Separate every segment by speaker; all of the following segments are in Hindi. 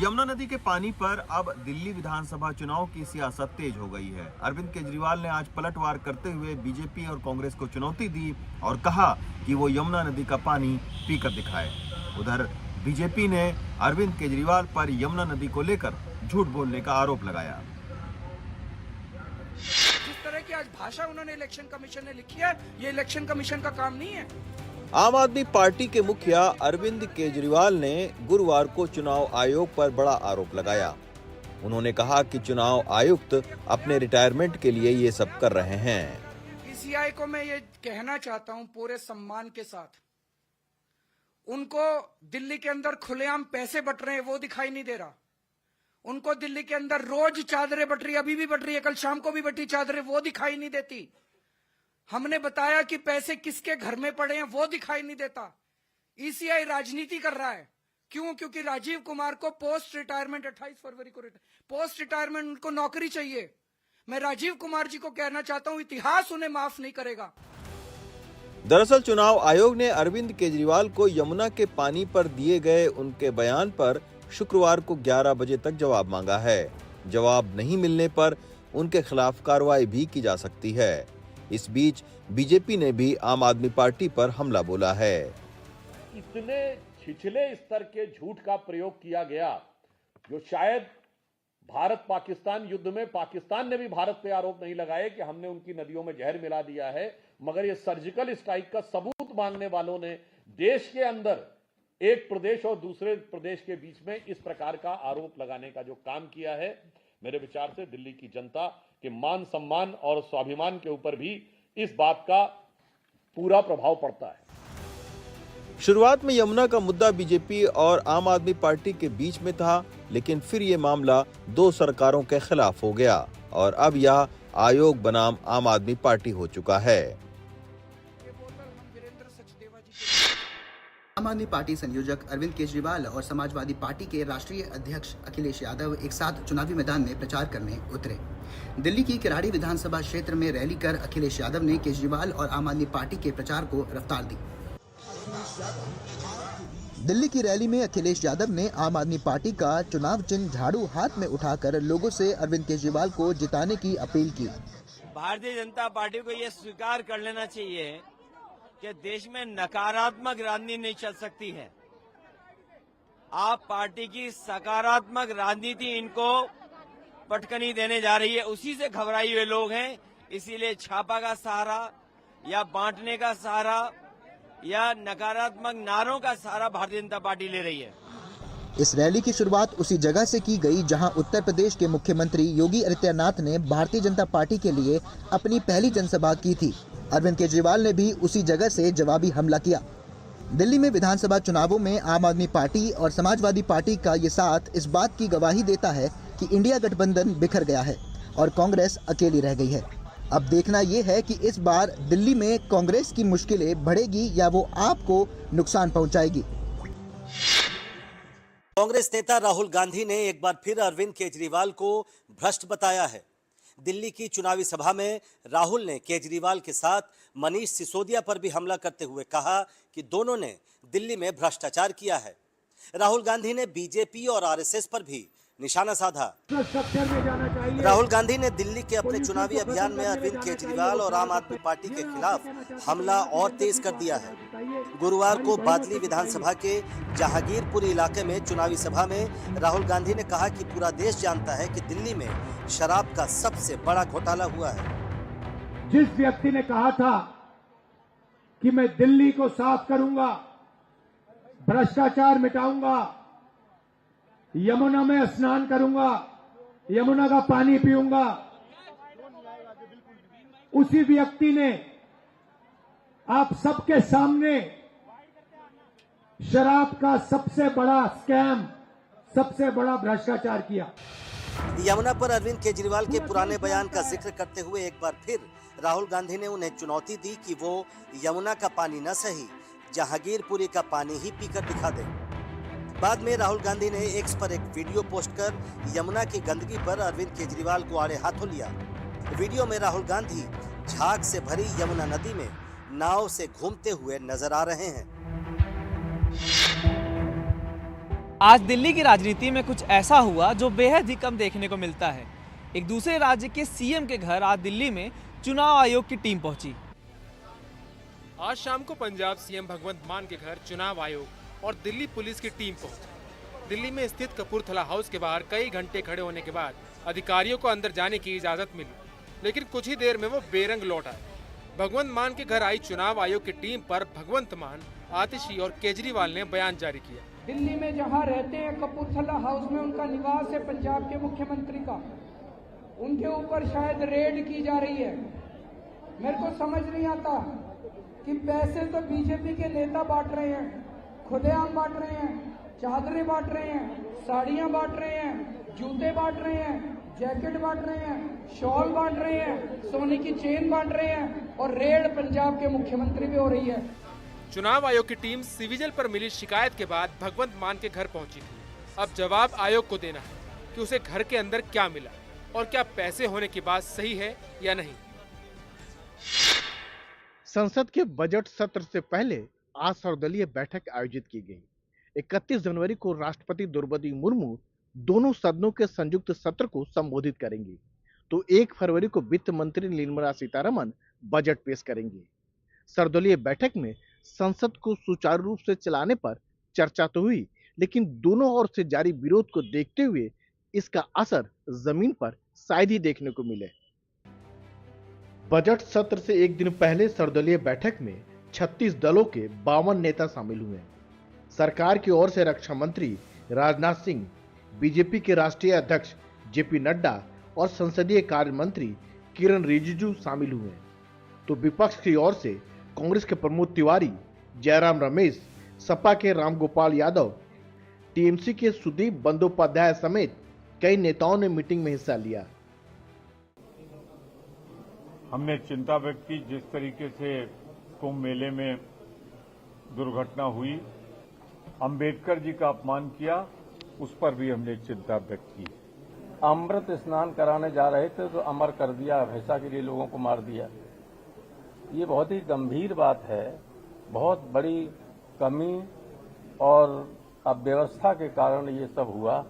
Speaker 1: यमुना नदी के पानी पर अब दिल्ली विधानसभा चुनाव की सियासत तेज हो गई है। अरविंद केजरीवाल ने आज पलटवार करते हुए बीजेपी और कांग्रेस को चुनौती दी और कहा कि वो यमुना नदी का पानी पीकर दिखाए। उधर बीजेपी ने अरविंद केजरीवाल पर यमुना नदी को लेकर झूठ बोलने का आरोप लगाया।
Speaker 2: जिस तरह की आज भाषा उन्होंने इलेक्शन कमीशन ने लिखी है, ये इलेक्शन कमीशन का काम नहीं है।
Speaker 1: आम आदमी पार्टी के मुखिया अरविंद केजरीवाल ने गुरुवार को चुनाव आयोग पर बड़ा आरोप लगाया। उन्होंने कहा कि चुनाव आयुक्त अपने रिटायरमेंट के लिए ये सब कर रहे हैं।
Speaker 2: ईसीआई को मैं ये कहना चाहता हूं पूरे सम्मान के साथ, उनको दिल्ली के अंदर खुलेआम पैसे बट रहे हैं वो दिखाई नहीं दे रहा। उनको दिल्ली के अंदर रोज चादरें बट रही, अभी भी बट रही है, कल शाम को भी बटी चादरें, वो दिखाई नहीं देती। हमने बताया कि पैसे किसके घर में पड़े हैं वो दिखाई नहीं देता। ईसीआई राजनीति कर रहा है। क्यों? क्योंकि राजीव कुमार को पोस्ट रिटायरमेंट 28 फरवरी को पोस्ट रिटायरमेंट उनको नौकरी चाहिए। मैं राजीव कुमार जी को कहना चाहता हूं, इतिहास उन्हें माफ नहीं करेगा।
Speaker 1: दरअसल चुनाव आयोग ने अरविंद केजरीवाल को यमुना के पानी पर दिए गए उनके बयान पर शुक्रवार को 11 बजे तक जवाब मांगा है। जवाब नहीं मिलने पर उनके खिलाफ कार्रवाई भी की जा सकती है। इस बीच बीजेपी ने भी आम आदमी पार्टी पर हमला बोला है।
Speaker 3: इतने छिछले स्तर के झूठ का प्रयोग किया गया जो शायद भारत पाकिस्तान युद्ध में पाकिस्तान ने भी भारत पे आरोप नहीं लगाए कि हमने उनकी नदियों में जहर मिला दिया है, मगर ये सर्जिकल स्ट्राइक का सबूत मांगने वालों ने देश के अंदर एक प्रदेश और दूसरे प्रदेश के बीच में इस प्रकार का आरोप लगाने का जो काम किया है, मेरे विचार से दिल्ली की जनता के मान सम्मान और स्वाभिमान के ऊपर भी इस बात का पूरा प्रभाव पड़ता है।
Speaker 1: शुरुआत में यमुना का मुद्दा बीजेपी और आम आदमी पार्टी के बीच में था, लेकिन फिर ये मामला दो सरकारों के खिलाफ हो गया और अब यह आयोग बनाम आम आदमी पार्टी हो चुका है।
Speaker 4: आम आदमी पार्टी संयोजक अरविंद केजरीवाल और समाजवादी पार्टी के राष्ट्रीय अध्यक्ष अखिलेश यादव एक साथ चुनावी मैदान में प्रचार करने उतरे। दिल्ली की किराड़ी विधानसभा क्षेत्र में रैली कर अखिलेश यादव ने केजरीवाल और आम आदमी पार्टी के प्रचार को रफ्तार दी। दिल्ली की रैली में अखिलेश यादव ने आम आदमी पार्टी का चुनाव चिन्ह झाड़ू हाथ में उठाकर लोगों से अरविंद केजरीवाल को जिताने की अपील की।
Speaker 5: भारतीय जनता पार्टी को ये स्वीकार कर लेना चाहिए कि देश में नकारात्मक राजनीति नहीं चल सकती है। आप पार्टी की सकारात्मक राजनीति इनको पटकनी देने जा रही है, उसी से घबराए हुए लोग हैं। इसीलिए छापा का सहारा या बांटने का सहारा या नकारात्मक नारों का सहारा भारतीय जनता पार्टी ले रही है।
Speaker 4: इस रैली की शुरुआत उसी जगह से की गई जहां उत्तर प्रदेश के मुख्यमंत्री योगी आदित्यनाथ ने भारतीय जनता पार्टी के लिए अपनी पहली जनसभा की थी। अरविंद केजरीवाल ने भी उसी जगह से जवाबी हमला किया। दिल्ली में विधानसभा चुनावों में आम आदमी पार्टी और समाजवादी पार्टी का ये साथ इस बात की गवाही देता है कि इंडिया गठबंधन बिखर गया है और कांग्रेस अकेली रह गई है। अब देखना ये है कि इस बार दिल्ली में कांग्रेस की मुश्किलें बढ़ेगी या वो आपको नुकसान पहुंचाएगी।
Speaker 6: कांग्रेस नेता राहुल गांधी ने एक बार फिर अरविंद केजरीवाल को भ्रष्ट बताया है। दिल्ली की चुनावी सभा में राहुल ने केजरीवाल के साथ मनीष सिसोदिया पर भी हमला करते हुए कहा कि दोनों ने दिल्ली में भ्रष्टाचार किया है। राहुल गांधी ने बीजेपी और आरएसएस पर भी निशाना साधा। राहुल गांधी ने दिल्ली के अपने चुनावी अभियान में अरविंद केजरीवाल और आम आदमी पार्टी के खिलाफ हमला और तेज कर दिया है। गुरुवार को बादली विधानसभा के जहांगीरपुर इलाके में चुनावी सभा में राहुल गांधी ने कहा कि पूरा देश जानता है कि दिल्ली में शराब का सबसे बड़ा घोटाला हुआ है।
Speaker 7: जिस व्यक्ति ने कहा था कि मैं दिल्ली को साफ करूंगा, भ्रष्टाचार मिटाऊंगा, यमुना में स्नान करूंगा, यमुना का पानी पीऊंगा, उसी व्यक्ति ने आप सबके सामने शराब का सबसे बड़ा स्कैम, सबसे बड़ा भ्रष्टाचार किया।
Speaker 6: यमुना पर अरविंद केजरीवाल के पुराने बयान का जिक्र करते हुए एक बार फिर राहुल गांधी ने उन्हें चुनौती दी कि वो यमुना का पानी न सही जहांगीरपुरी का पानी ही पीकर दिखा दें। बाद में राहुल गांधी ने एक्स पर एक वीडियो पोस्ट कर यमुना की गंदगी पर अरविंद केजरीवाल को आड़े हाथों लिया। वीडियो में राहुल गांधी झाग से भरी यमुना नदी में नाव से घूमते हुए नजर आ रहे हैं।
Speaker 8: आज दिल्ली की राजनीति में कुछ ऐसा हुआ जो बेहद ही कम देखने को मिलता है। एक दूसरे राज्य के सीएम के घर आज दिल्ली में चुनाव आयोग की टीम पहुंची।
Speaker 9: आज शाम को पंजाब सीएम भगवंत मान के घर चुनाव आयोग और दिल्ली पुलिस की टीम पहुंची। दिल्ली में स्थित कपूरथला हाउस के बाहर कई घंटे खड़े होने के बाद अधिकारियों को अंदर जाने की इजाजत मिली, लेकिन कुछ ही देर में वो बेरंग लौट आए। भगवंत मान के घर आई चुनाव आयोग की टीम पर भगवंत मान, आतिशी और केजरीवाल ने बयान जारी किया।
Speaker 2: दिल्ली में जहां रहते हैं कपूरथला हाउस में उनका निवास है पंजाब के मुख्यमंत्री का, उनके ऊपर शायद रेड की जा रही है। मेरे को समझ नहीं आता कि पैसे तो बीजेपी के नेता बांट रहे हैं, खुलेआम बांट रहे हैं, चादरें बांट रहे हैं, साड़ियां बांट रहे हैं, जूते बांट रहे हैं, जैकेट बांट रहे हैं, शॉल बांट रहे हैं, सोने की चेन बांट रहे हैं और रेड पंजाब के मुख्यमंत्री पे हो रही है।
Speaker 9: चुनाव आयोग की टीम सिविजिल पर मिली शिकायत के बाद भगवंत मान के घर पहुंची थी। अब जवाब आयोग को देना है कि उसे घर के अंदर क्या मिला और क्या पैसे होने की बात सही है या नहीं।
Speaker 10: संसद के बजट सत्र से पहले आज सर्वदलीय बैठक आयोजित की गई। 31 जनवरी को राष्ट्रपति द्रौपदी मुर्मू दोनों सदनों के संयुक्त सत्र को संबोधित करेंगी, तो 1 फरवरी को वित्त मंत्री निर्मला सीतारमण बजट पेश करेंगी। सर्वदलीय बैठक में संसद को सुचारू रूप से चलाने पर चर्चा तो हुई, लेकिन दोनों ओर से जारी विरोध को देखते हुए इसका असर जमीन पर शायद ही देखने को मिले। बजट सत्र से एक दिन पहले सर्वदलीय बैठक में 36 दलों के 52 नेता शामिल हुए। सरकार की ओर से रक्षा मंत्री राजनाथ सिंह, बीजेपी के राष्ट्रीय अध्यक्ष जेपी नड्डा और संसदीय कार्य मंत्री किरण रिजिजू शामिल हुए, तो विपक्ष की ओर से कांग्रेस के प्रमोद तिवारी, जयराम रमेश, सपा के रामगोपाल यादव, टीएमसी के सुदीप बंदोपाध्याय समेत कई नेताओं ने मीटिंग में हिस्सा लिया।
Speaker 11: हमने चिंता व्यक्त की, जिस तरीके से कुंभ मेले में दुर्घटना हुई, अंबेडकर जी का अपमान किया, उस पर भी हमने चिंता व्यक्त की।
Speaker 12: अमृत स्नान कराने जा रहे थे तो अमर कर दिया, भैंसा के लिए लोगों को मार दिया। ये बहुत ही गंभीर बात है, बहुत बड़ी कमी और अव्यवस्था के कारण ये सब हुआ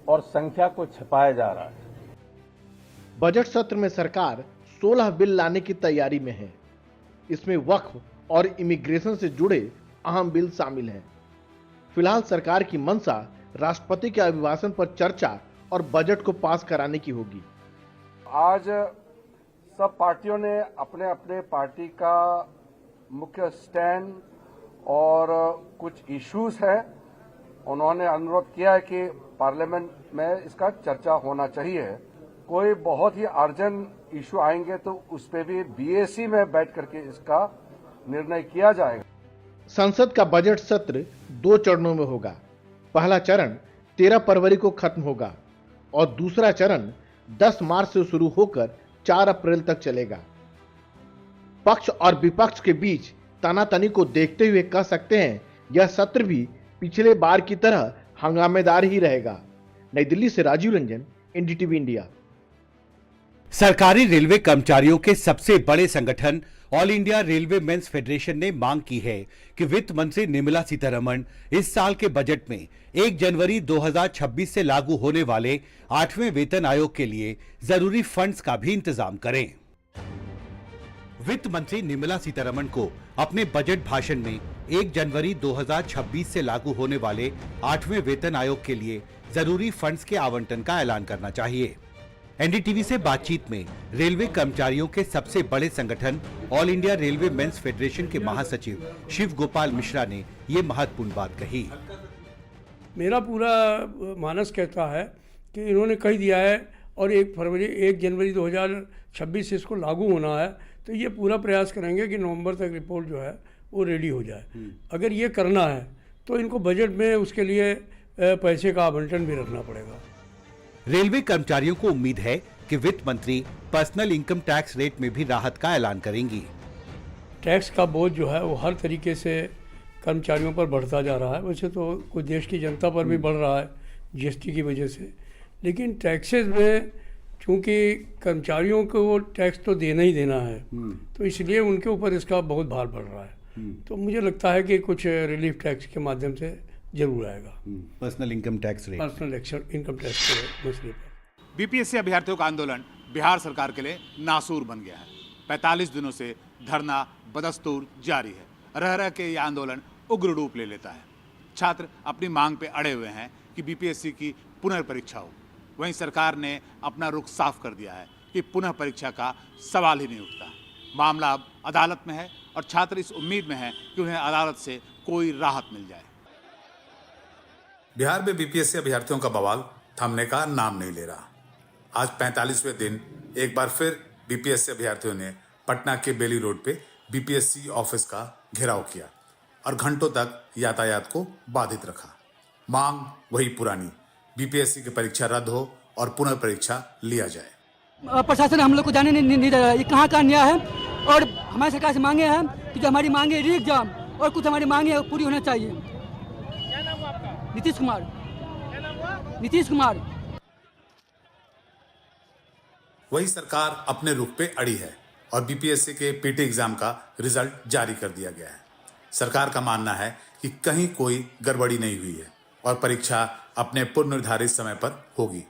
Speaker 12: और संख्या को छिपाया जा रहा है।
Speaker 10: बजट सत्र में सरकार 16 बिल लाने की तैयारी में है। इसमें वक्फ और इमिग्रेशन से जुड़े अहम बिल शामिल हैं। फिलहाल सरकार की मंशा राष्ट्रपति के अभिभाषण पर चर्चा और बजट को पास कराने की होगी।
Speaker 12: आज सब पार्टियों ने अपने अपने पार्टी का मुख्य स्टैंड और कुछ इश्यूज है, उन्होंने अनुरोध किया है कि पार्लियामेंट में इसका चर्चा होना चाहिए। कोई बहुत ही अर्जेंट इशू आएंगे तो उस पर भी बीएसी में बैठ करके इसका निर्णय किया जाएगा।
Speaker 10: संसद का बजट सत्र 2 चरणों में होगा। पहला चरण 13 फरवरी को खत्म होगा और दूसरा चरण 10 मार्च से शुरू होकर 4 अप्रैल तक चलेगा। पक्ष और विपक्ष के बीच तनातनी को देखते हुए कह सकते हैं यह सत्र भी पिछले बार की तरह हंगामेदार ही रहेगा। नई दिल्ली से राजीव रंजन, एनडीटीवी इंडिया।
Speaker 13: सरकारी रेलवे कर्मचारियों के सबसे बड़े संगठन All India Railway Men's Federation ने मांग की है कि वित्त मंत्री निर्मला सीतारमण इस साल के बजट में 1 जनवरी 2026 से लागू होने वाले 8वें वेतन आयोग के लिए जरूरी फंड्स का भी इंतजाम करें। वित्त मंत्री निर्मला सीतारमण को अपने बजट भाषण में 1 जनवरी 2026 से लागू होने वाले 8वें वेतन आयोग के लिए जरूरी फंड्स के आवंटन का ऐलान करना चाहिए। एनडीटीवी से बातचीत में रेलवे कर्मचारियों के सबसे बड़े संगठन All India Railway Men's Federation के महासचिव शिव गोपाल मिश्रा ने ये महत्वपूर्ण बात कही।
Speaker 14: मेरा पूरा मानस कहता है कि इन्होंने कह दिया है और 1 जनवरी 2026 से इसको लागू होना है, तो ये पूरा प्रयास करेंगे कि नवंबर तक रिपोर्ट जो है वो रेडी हो जाए। अगर ये करना है तो इनको बजट में उसके लिए पैसे का आवंटन भी रखना पड़ेगा।
Speaker 13: रेलवे कर्मचारियों को उम्मीद है कि वित्त मंत्री पर्सनल इनकम टैक्स रेट में भी राहत का ऐलान करेंगी।
Speaker 14: टैक्स का बोझ जो है वो हर तरीके से कर्मचारियों पर बढ़ता जा रहा है। वैसे तो कुछ देश की जनता पर भी बढ़ रहा है जीएसटी की वजह से, लेकिन टैक्सेस में चूंकि कर्मचारियों को टैक्स तो देना ही देना है, तो इसलिए उनके ऊपर इसका बहुत भार बढ़ रहा है। तो मुझे लगता है कि कुछ रिलीफ टैक्स के माध्यम से जरूर आएगा।
Speaker 13: Personal income tax rate,
Speaker 14: personal income tax के मसले पर
Speaker 15: बीपीएससी अभ्यर्थियों का आंदोलन बिहार सरकार के लिए नासूर बन गया है। 45 दिनों से धरना बदस्तूर जारी है। रह रह के यह आंदोलन उग्र रूप ले लेता है। छात्र अपनी मांग पे अड़े हुए हैं कि बीपीएससी की पुनर्परीक्षा हो। वहीं सरकार ने अपना रुख साफ कर दिया है कि पुनः परीक्षा का सवाल ही नहीं उठता। मामला अब अदालत में है और छात्र इस उम्मीद में हैं कि उन्हें अदालत से कोई राहत मिल जाए।
Speaker 16: बिहार में बीपीएससी अभ्यर्थियों का बवाल थमने का नाम नहीं ले रहा। आज 45वें दिन एक बार फिर बीपीएससी अभ्यर्थियों ने पटना के बेली रोड पे बीपीएससी ऑफिस का घेराव किया और घंटों तक यातायात को बाधित रखा। मांग वही पुरानी, बीपीएससी की परीक्षा रद्द हो और पुनर्परीक्षा लिया जाए।
Speaker 17: प्रशासन हम लोग को जाने नहीं दे रहा है। ये कहाँ का अन्याय है। और हमारी सरकार से मांगे हैं कि जो हमारी मांगे री एग्जाम और कुछ हमारी मांगे पूरी होना चाहिए।
Speaker 9: क्या नाम हुआ आपका?
Speaker 17: नीतीश कुमार।
Speaker 9: क्या नाम हुआ?
Speaker 17: नीतीश कुमार।
Speaker 16: वही सरकार अपने रुख पे अड़ी है और बीपीएससी के पीटी एग्जाम का रिजल्ट जारी कर दिया गया है। सरकार का मानना है कि कहीं कोई गड़बड़ी नहीं हुई है और परीक्षा अपने पूर्व निर्धारित समय पर होगी।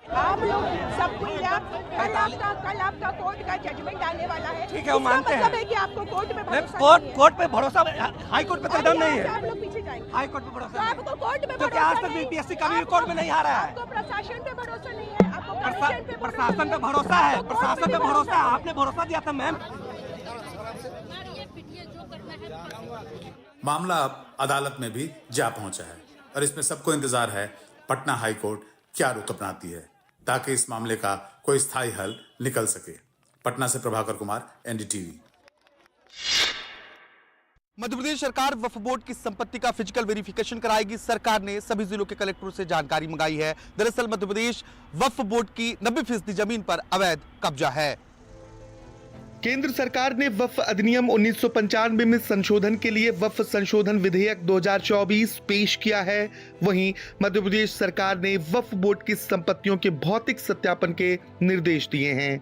Speaker 18: आप लोग सबको कल आपका कोर्ट का जजमेंट आने वाला है।
Speaker 5: ठीक है, वो मानते हैं।
Speaker 18: मतलब है कि आपको कोर्ट पे भरोसा नहीं है।
Speaker 5: कोर्ट पे भरोसा, हाई कोर्ट पे तो दम नहीं है।
Speaker 18: आप लोग पीछे जाएंगे।
Speaker 5: हाई कोर्ट पे भरोसा
Speaker 18: तो आपको कोर्ट पे
Speaker 5: क्योंकि आज तक बीपीएससी का भी कोर्ट में नहीं आ रहा है।
Speaker 18: आपको प्रशासन पे भरोसा नहीं है। आपको
Speaker 5: प्रशासन पे भरोसा है। प्रशासन पे भरोसा है। आपने भरोसा दिया था मैम।
Speaker 16: मामला अब अदालत में भी जा पहुंचा है और इसमें सबको इंतजार है पटना हाई कोर्ट क्या रुख अपनाती है ताकि इस मामले का कोई स्थायी हल निकल सके। पटना से प्रभाकर कुमार, एनडीटीवी।
Speaker 19: मध्य प्रदेश सरकार वक्फ बोर्ड की संपत्ति का फिजिकल वेरिफिकेशन कराएगी। सरकार ने सभी जिलों के कलेक्टरों से जानकारी मंगाई है। दरअसल मध्य प्रदेश वक्फ बोर्ड की 90% जमीन पर अवैध कब्जा है।
Speaker 10: केंद्र सरकार ने वक्फ अधिनियम 1995 में संशोधन के लिए वक्फ संशोधन विधेयक 2024 पेश किया है। वहीं मध्य प्रदेश सरकार ने वक्फ बोर्ड की संपत्तियों के भौतिक सत्यापन के निर्देश दिए हैं।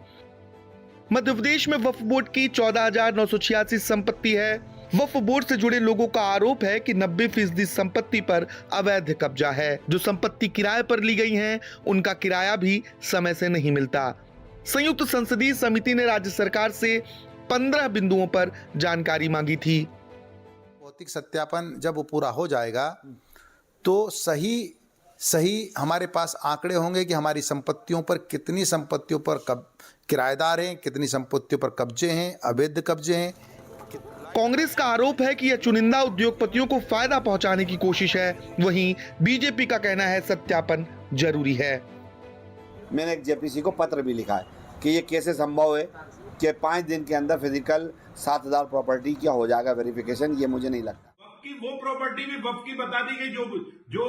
Speaker 10: मध्य प्रदेश में वक्फ बोर्ड की 14,986 संपत्ति है। वक्फ बोर्ड से जुड़े लोगों का आरोप है कि 90% संपत्ति पर अवैध कब्जा है। जो संपत्ति किराए पर ली गई है उनका किराया भी समय से नहीं मिलता। संयुक्त संसदीय समिति ने राज्य सरकार से 15 बिंदुओं पर जानकारी मांगी थी।
Speaker 20: भौतिक सत्यापन जब वो पूरा हो जाएगा तो सही हमारे पास आंकड़े होंगे कि हमारी संपत्तियों पर कितनी संपत्तियों पर किराएदार हैं, कितनी संपत्तियों पर कब्जे हैं, अवैध कब्जे हैं।
Speaker 10: कांग्रेस का आरोप है कि यह चुनिंदा उद्योगपतियों को फायदा पहुंचाने की कोशिश है। वहीं बीजेपी का कहना है सत्यापन जरूरी है।
Speaker 21: मैंने एक जेपीसी को पत्र भी लिखा है कि ये कैसे संभव है कि 5 दिन के अंदर फिजिकल 7,000 प्रॉपर्टी क्या हो जाएगा वेरिफिकेशन, ये मुझे नहीं लगता।
Speaker 22: वक्फ की वो प्रॉपर्टी भी वक्फ की बता दी गई जो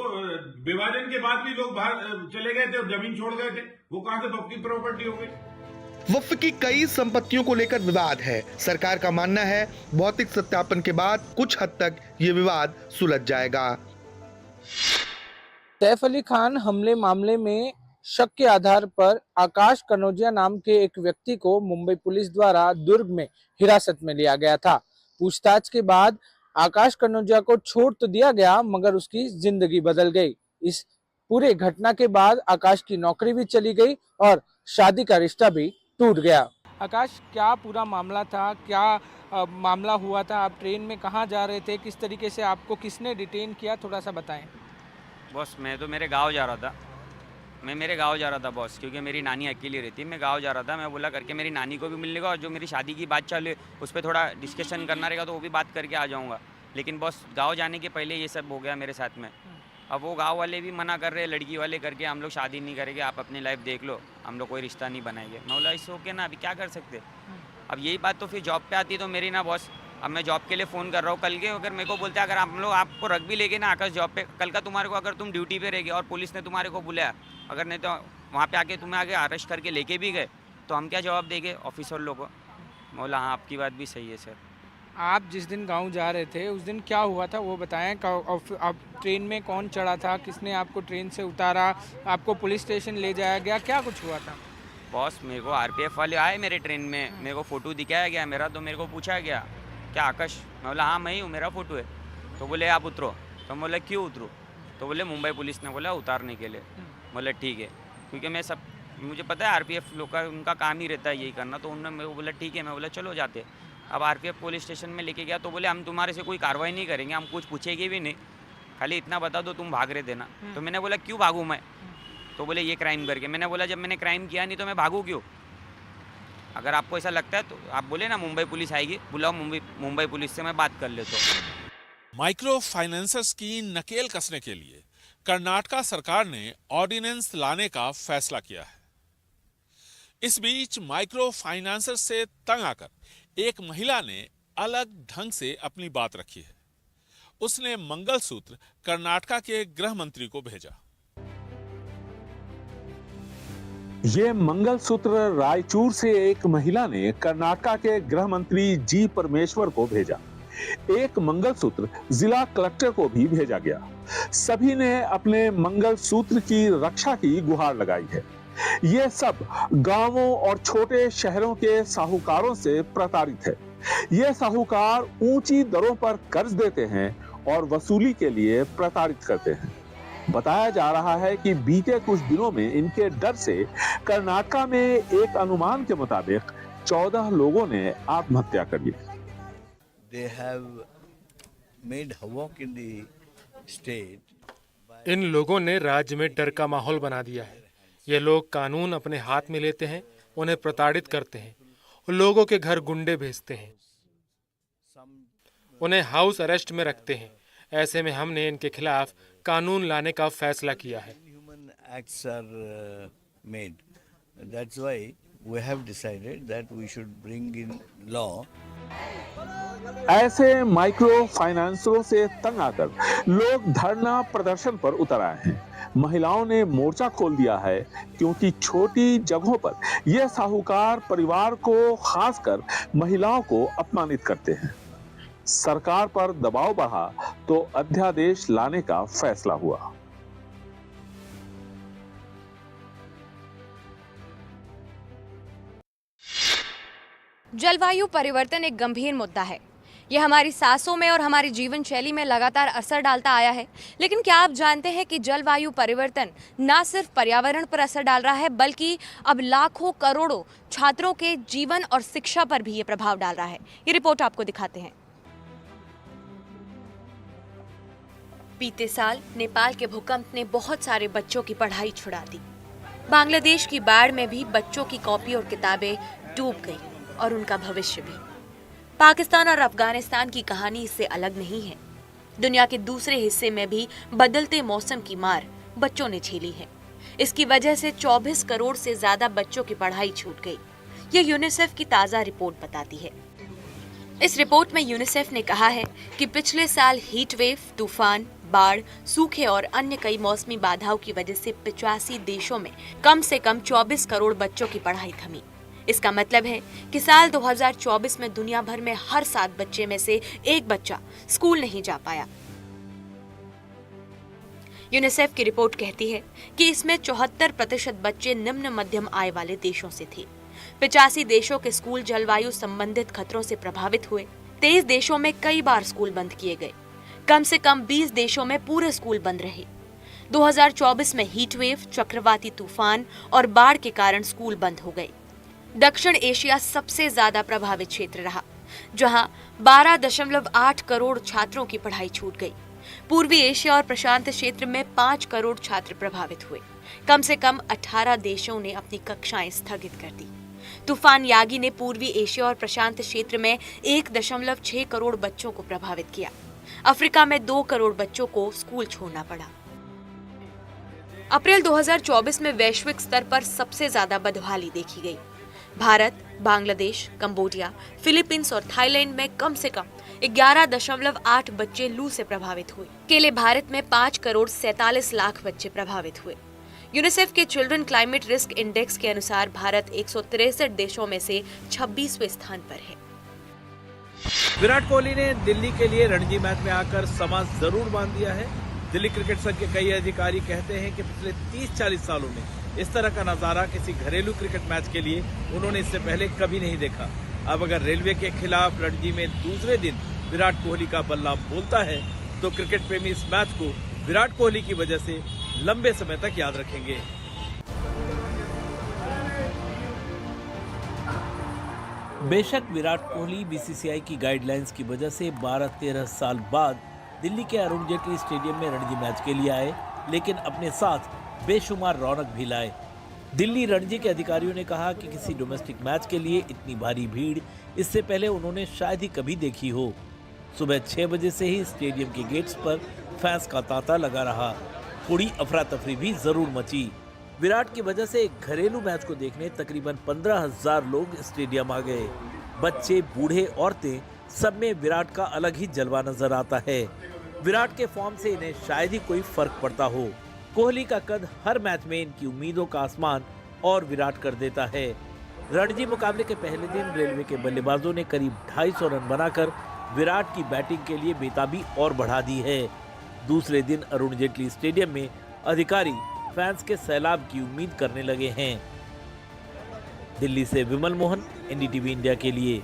Speaker 22: विभाजन के बाद भी लोग बाहर चले गए थे और जमीन छोड़ गए थे, वो कहां से वक्फ की प्रॉपर्टी हो गई।
Speaker 10: वक्फ की कई संपत्तियों को लेकर विवाद है। सरकार का मानना है भौतिक सत्यापन के बाद कुछ हद तक ये विवाद सुलझ जाएगा।
Speaker 23: सैफ अली खान हमले मामले में शक के आधार पर आकाश कनौजिया नाम के एक व्यक्ति को मुंबई पुलिस द्वारा दुर्ग में हिरासत में लिया गया था। पूछताछ के बाद आकाश कनौजिया को छोड़ तो दिया गया मगर उसकी जिंदगी बदल गई। इस पूरे घटना के बाद आकाश की नौकरी भी चली गई और शादी का रिश्ता भी टूट गया। आकाश, क्या पूरा मामला था, क्या मामला हुआ था? आप ट्रेन में कहाँ जा रहे थे, किस तरीके से आपको किसने डिटेन किया, थोड़ा सा बताएं।
Speaker 24: बॉस, मैं तो मेरे गांव जा रहा था। मैं मेरे गांव जा रहा था बॉस, क्योंकि मेरी नानी अकेली रहती है। मैं गांव जा रहा था। मैं बोला करके मेरी नानी को भी मिलने का और जो मेरी शादी की बात चले उस पर थोड़ा डिस्कशन करना रहेगा तो वो भी बात करके आ जाऊँगा। लेकिन बॉस, गाँव जाने के पहले ये सब हो गया मेरे साथ में। अब वो गांव वाले भी मना कर रहे हैं, लड़की वाले करके हम लोग शादी नहीं करेंगे, आप अपनी लाइफ देख लो, हम लोग कोई रिश्ता नहीं बनाएंगे। मैं बोला इस ओके ना, अभी क्या कर सकते। अब यही बात तो फिर जॉब पे आती तो मेरी ना बॉस, अब मैं जॉब के लिए फ़ोन कर रहा हूँ। कल के अगर मेरे को बोलते अगर हम लोग आपको रख भी लेंगे ना आकाश जॉब पे, कल का तुम्हारे को अगर तुम ड्यूटी पे रहेगी और पुलिस ने तुम्हारे को बुलाया, अगर नहीं तो वहाँ पे आके तुम्हें आगे अरेस्ट करके लेके भी गए तो हम क्या जवाब देंगे ऑफिसर लोगों को। बोला हाँ, आपकी बात भी सही है सर।
Speaker 23: आप जिस दिन गांव जा रहे थे उस दिन क्या हुआ था वो बताएं। आप ट्रेन में कौन चढ़ा था, किसने आपको ट्रेन से उतारा, आपको पुलिस स्टेशन ले जाया गया, क्या कुछ हुआ था?
Speaker 24: बॉस, मेरे को आरपीएफ वाले आए मेरे ट्रेन में, मेरे को फ़ोटो दिखाया गया मेरा, तो मेरे को पूछा गया क्या आकाश, मैं बोला हाँ मैं ही हूँ, मेरा फ़ोटो है। तो बोले आप उतरो। तो बोला क्यों उतरूँ, तो बोले मुंबई पुलिस ने बोला उतारने के लिए। बोले ठीक है, क्योंकि मुझे पता है आरपीएफ लोग का उनका काम ही रहता है यही करना, तो उन्होंने बोला ठीक है। मैं बोला चलो जाते। अब आरपीएफ पुलिस स्टेशन में लेके गया तो बोले हम तुम्हारे से कोई कार्रवाई नहीं करेंगे, हम कुछ पूछेंगे भी नहीं, खाली इतना बता दो तुम भाग रहे थे ना। तो मैंने बोला क्यों भागूँ मैं, तो बोले ये क्राइम करके। मैंने बोला जब मैंने क्राइम किया नहीं तो मैं भागूँ क्यों? अगर आपको ऐसा लगता है तो आप बोले ना मुंबई पुलिस आएगी, बुलाओ मुंबई पुलिस से मैं बात कर लेता हूँ।
Speaker 1: माइक्रो फाइनेंसर्स की नकेल कसने के लिए कर्नाटक सरकार ने ऑर्डिनेंस लाने का फैसला किया है। इस बीच माइक्रो फाइनेंसर्स से तंग आकर एक महिला ने अलग ढंग से अपनी बात रखी है। उसने मंगलसूत्र कर्नाटक के गृह मंत्री को भेजा।
Speaker 3: ये मंगलसूत्र रायचूर से एक महिला ने कर्नाटक के गृह मंत्री जी परमेश्वर को भेजा। एक मंगलसूत्र जिला कलेक्टर को भी भेजा गया। सभी ने अपने मंगलसूत्र की रक्षा की गुहार लगाई है। ये सब गांवों और छोटे शहरों के साहूकारों से प्रताड़ित है। ये साहूकार ऊंची दरों पर कर्ज देते हैं और वसूली के लिए प्रताड़ित करते हैं। बताया जा रहा है कि बीते कुछ दिनों में इनके डर से कर्नाटक में एक अनुमान के मुताबिक 14 लोगों ने आत्महत्या कर ली।
Speaker 4: They have made havoc in the state.
Speaker 9: इन लोगों ने राज्य में डर का माहौल बना दिया है। ये लोग कानून अपने हाथ में लेते हैं, उन्हें प्रताड़ित करते हैं, लोगों के घर गुंडे भेजते हैं, उन्हें हाउस अरेस्ट में रखते हैं। ऐसे में हमने इनके खिलाफ कानून लाने का फैसला किया है।
Speaker 4: Acts are made. That's why we have decided that we should bring in law.
Speaker 3: ऐसे माइक्रो फाइनेंसरों से तंग आकर लोग धरना प्रदर्शन पर उतर आए हैं। महिलाओं ने मोर्चा खोल दिया है क्योंकि छोटी जगहों पर ये साहूकार परिवार को, खासकर महिलाओं को अपमानित करते हैं। सरकार पर दबाव बढ़ा तो अध्यादेश लाने का फैसला हुआ।
Speaker 7: जलवायु परिवर्तन एक गंभीर मुद्दा है। यह हमारी सांसों में और हमारी जीवन शैली में लगातार असर डालता आया है। लेकिन क्या आप जानते हैं कि जलवायु परिवर्तन न सिर्फ पर्यावरण पर असर डाल रहा है, बल्कि अब लाखों करोड़ों छात्रों के जीवन और शिक्षा पर भी ये प्रभाव डाल रहा है। ये रिपोर्ट आपको दिखाते हैं। बीते साल नेपाल के भूकंप ने बहुत सारे बच्चों की पढ़ाई छुड़ा दी। बांग्लादेश की बाढ़ में भी बच्चों की कॉपी और किताबें डूब गई और उनका भविष्य भी। पाकिस्तान और अफगानिस्तान की कहानी इससे अलग नहीं है। दुनिया के दूसरे हिस्से में भी बदलते मौसम की मार बच्चों ने झेली है। इसकी वजह से 24 करोड़ से ज्यादा बच्चों की पढ़ाई छूट गई। ये यूनिसेफ की ताजा रिपोर्ट बताती है। इस रिपोर्ट में यूनिसेफ ने कहा है कि पिछले साल हीट वेव, तूफान, बाढ़, सूखे और अन्य कई मौसमी बाधाओं की वजह से 85 देशों में कम से कम 24 करोड़ बच्चों की पढ़ाई थमी। इसका मतलब है कि साल 2024 में दुनिया भर में हर 7 बच्चे में से एक बच्चा स्कूल नहीं जा पाया। यूनिसेफ की रिपोर्ट कहती है कि इसमें 74% बच्चे निम्न मध्यम आय वाले देशों से थे। 85 देशों के स्कूल जलवायु संबंधित खतरों से प्रभावित हुए। 23 देशों में कई बार स्कूल बंद किए गए। कम से कम 20 देशों में पूरे स्कूल बंद रहे। 2024 में हीट वेव, चक्रवाती तूफान और बाढ़ के कारण स्कूल बंद हो गए। दक्षिण एशिया सबसे ज्यादा प्रभावित क्षेत्र रहा, जहां 12.8 करोड़ छात्रों की पढ़ाई छूट गई। पूर्वी एशिया और प्रशांत क्षेत्र में 5 करोड़ छात्र प्रभावित हुए। कम से कम 18 देशों ने अपनी कक्षाएं स्थगित कर दी। तूफान यागी ने पूर्वी एशिया और प्रशांत क्षेत्र में 1.6 करोड़ बच्चों को प्रभावित किया। अफ्रीका में 2 करोड़ बच्चों को स्कूल छोड़ना पड़ा। अप्रैल 2024 में वैश्विक स्तर पर सबसे ज्यादा बदहाली देखी गई। भारत, बांग्लादेश, कंबोडिया, फिलीपींस और थाईलैंड में कम से कम 11.8 बच्चे लू से प्रभावित हुए। अकेले भारत में 5 करोड़ 47 लाख बच्चे प्रभावित हुए। यूनिसेफ के चिल्ड्रन क्लाइमेट रिस्क इंडेक्स के अनुसार भारत 163 देशों में से 26वें स्थान पर है।
Speaker 25: विराट कोहली ने दिल्ली के लिए रणजी मैच में आकर समा जरूर बांध दिया है। दिल्ली क्रिकेट संघ के कई अधिकारी कहते हैं कि पिछले 30-40 सालों में इस तरह का नजारा किसी घरेलू क्रिकेट मैच के लिए उन्होंने इससे पहले कभी नहीं देखा। अब अगर रेलवे के खिलाफ रणजी में दूसरे दिन विराट कोहली का बल्ला बोलता है तो क्रिकेट प्रेमी इस मैच को विराट कोहली की वजह से लंबे समय तक याद रखेंगे। बेशक विराट कोहली बीसीसीआई की गाइडलाइंस की वजह से 12-13 साल बाद दिल्ली के अरुण जेटली स्टेडियम में रणजी मैच के लिए आए, लेकिन अपने साथ बेशुमार रौनक भी लाए। दिल्ली रणजी के अधिकारियों ने कहा कि किसी डोमेस्टिक मैच के लिए इतनी भारी भीड़ इससे पहले उन्होंने शायद ही कभी देखी हो। सुबह 6 बजे से ही स्टेडियम के गेट्स पर फैंस का तांता लगा रहा। थोड़ी अफरा तफरी भी जरूर मची। विराट की वजह से एक घरेलू मैच को देखने तकरीबन 15,000 लोग स्टेडियम आ गए। बच्चे, बूढ़े, औरतें, सब में विराट का अलग ही जलवा नजर आता है। विराट के फॉर्म से इन्हें शायद ही कोई फर्क पड़ता हो। कोहली का कद हर मैच में इनकी उम्मीदों का आसमान और विराट कर देता है। रणजी मुकाबले के पहले दिन रेलवे के बल्लेबाजों ने करीब 250 रन बनाकर विराट की बैटिंग के लिए बेताबी और बढ़ा दी है। दूसरे दिन अरुण जेटली स्टेडियम में अधिकारी फैंस के सैलाब की उम्मीद करने लगे हैं। दिल्ली से विमल मोहन, एनडीटीवी इंडिया के लिए।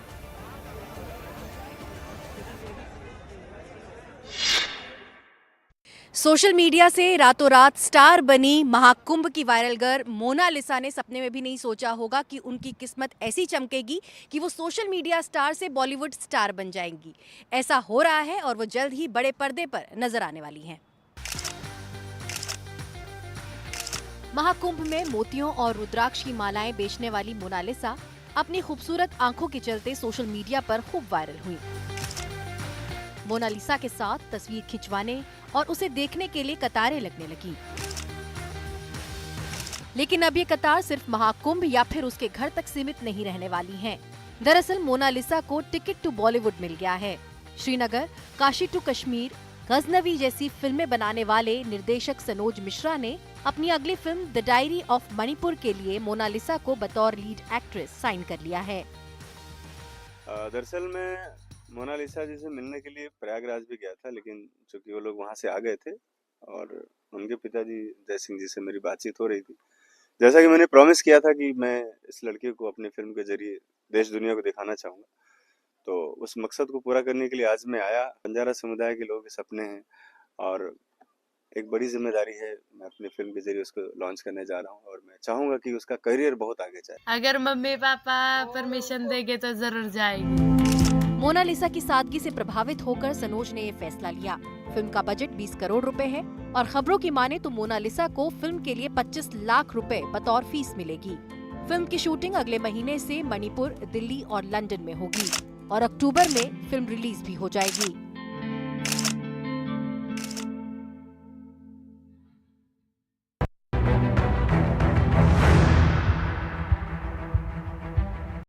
Speaker 2: सोशल मीडिया से रातों रात स्टार बनी महाकुंभ की वायरल गर्ल मोनालिसा ने सपने में भी नहीं सोचा होगा कि उनकी किस्मत ऐसी चमकेगी कि वो सोशल मीडिया स्टार से बॉलीवुड स्टार बन जाएंगी। ऐसा हो रहा है और वो जल्द ही बड़े पर्दे पर नजर आने वाली हैं। महाकुंभ में मोतियों और रुद्राक्ष की मालाएं बेचने वाली मोनालिसा अपनी खूबसूरत आंखों के चलते सोशल मीडिया पर खूब वायरल हुई। मोनालिसा के साथ तस्वीर खिंचवाने और उसे देखने के लिए कतारें लगने लगी। लेकिन अब ये कतार सिर्फ महाकुंभ या फिर उसके घर तक सीमित नहीं रहने वाली हैं। दरअसल मोनालिसा को टिकट टू बॉलीवुड मिल गया है। श्रीनगर, काशी टू कश्मीर, गजनवी जैसी फिल्में बनाने वाले निर्देशक सनोज मिश्रा ने अपनी अगली film the diary of Manipur के लिए मोनालिसा को बतौर लीड एक्ट्रेस साइन कर लिया है।
Speaker 6: दरअसल मैं मोनालिसा जी से मिलने के लिए प्रयागराज भी गया था, लेकिन चूंकि वो लोग वहाँ से आ गए थे और उनके पिताजी जय सिंह जी से मेरी बातचीत हो रही थी। जैसा कि मैंने प्रॉमिस किया था कि मैं इस लड़के को अपनी फिल्म के जरिए देश दुनिया को दिखाना चाहूँगा, तो उस मकसद को पूरा करने के लिए आज मैं आया। बंजारा समुदाय के लोगों के सपने हैं और एक बड़ी जिम्मेदारी है। मैं अपनी फिल्म के जरिए उसको लॉन्च करने जा रहा हूँ और मैं चाहूँगा कि उसका करियर बहुत आगे जाए।
Speaker 8: अगर मम्मी पापा परमिशन देंगे तो जरूर जाएंगे।
Speaker 2: मोनालिसा की सादगी से प्रभावित होकर सनोज ने ये फैसला लिया। फिल्म का बजट 20 करोड़ रुपए है और खबरों की माने तो मोनालिसा को फिल्म के लिए 25 लाख रुपए बतौर फीस मिलेगी। फिल्म की शूटिंग अगले महीने से मणिपुर, दिल्ली और लंदन में होगी और अक्टूबर में फिल्म रिलीज भी हो जाएगी।